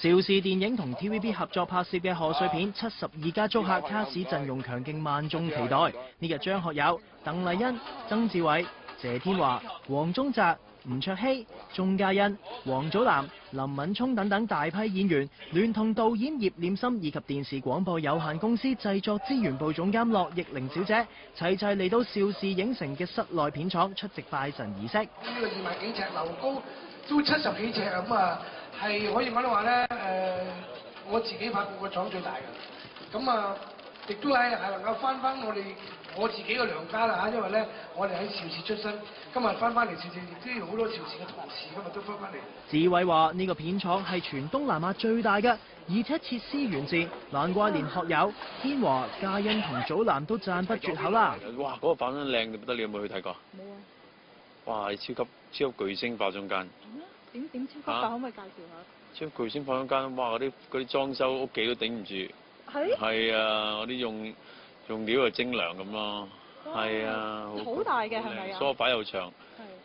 邵氏電影同 TVB 合作拍攝嘅賀歲片《72家租客》卡士陣容強勁，萬眾期待。呢日張學友、鄧麗欣、曾志偉、謝天華、黃宗澤、吳卓羲、鐘嘉欣、王祖藍、林敏聰等等大批演員，聯同導演葉念琛以及電視廣播有限公司製作資源部總監樂奕玲小姐，齊齊嚟到邵氏影城嘅室內片廠出席拜神儀式。呢個2萬幾尺樓高都70幾尺咁啊，係可以講得話咧我自己拍過個廠最大嘅，咁啊亦都係能夠翻我自己嘅娘家啦嚇，因為咧我哋喺邵氏出身，今日翻嚟邵氏亦都有好多邵氏嘅同事今日都翻嚟。志偉話：呢個片廠係全東南亞最大嘅，而且設施完善，難怪連學友、天華、嘉欣同祖藍都讚不絕口啦。哇！嗰個化妝靚到不得了，有冇去睇過？冇啊！哇！係超級巨星化妝間。點超級化？可唔可以介紹下？超級巨星化妝間，哇！嗰啲裝修屋企都頂唔住。係？係啊！嗰啲用料又精良咁咯。係啊！好大嘅係咪啊？梳化又長。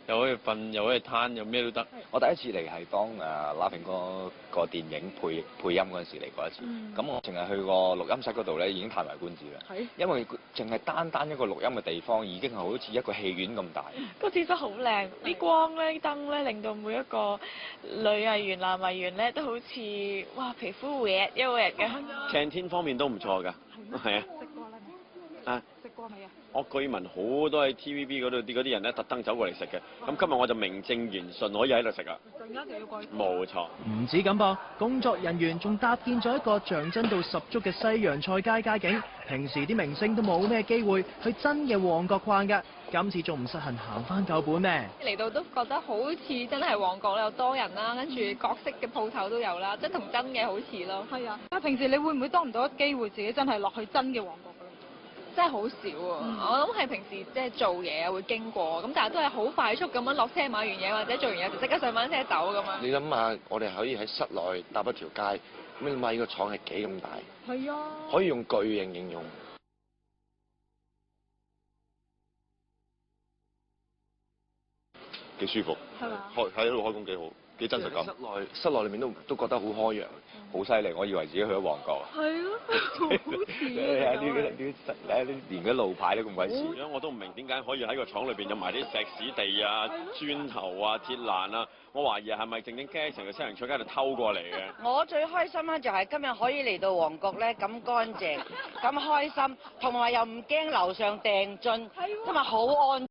又可以瞓，又可以攤，又咩都得。我第一次嚟係幫立平哥個電影配音嗰陣時嚟過一次。咁我淨係去個錄音室嗰度咧，已經歎為觀止啦。因為淨係單一個錄音嘅地方，已經係好似一個戲院咁大。個廁所好靚，啲光咧、燈咧，令到每一個女藝員、男藝員咧，都好似哇皮膚滑一個人嘅。canteen 方面都唔錯㗎，係啊。食過啦未？食過未啊？我據聞好多喺 TVB 嗰度啲人咧，特登走過嚟食嘅。咁今日我就名正言順可以喺度食啦。陣間就要過去。冇錯。唔止咁噃，工作人員仲搭建咗一個象真度十足嘅西洋菜街街景。平時啲明星都冇咩機會去真嘅旺角逛㗎，今次仲唔實行行翻舊本咩？嚟到都覺得好似真係旺角有多人啦，跟住各式嘅鋪頭都有啦，即係同真嘅好似咯。係啊，但係平時你會唔會多唔多機會自己真係落去真嘅旺角？真係好少啊！我諗係平時即係做嘢啊會經過，咁但係都係好快速咁樣落車買完嘢，或者做完嘢就即刻上翻車走咁樣。你諗下，我哋可以喺室內搭一條街，咁你諗下呢個廠係幾咁大？係啊，可以用巨型形容。幾舒服，係嘛？喺度開工幾好，幾真實感。室內裏面都覺得好開揚，好犀利！我以為自己去咗旺角啊。係咯，好似連嗰路牌都咁鬼似。我都唔明點解可以喺個廠裏邊有埋啲石屎地啊、磚頭啊、鐵欄啊。我懷疑係咪正經成個西洋菜街度偷過嚟嘅？我最開心咧就係今日可以嚟到旺角咧咁乾淨、咁開心，同埋又唔驚樓上訂進，同埋好安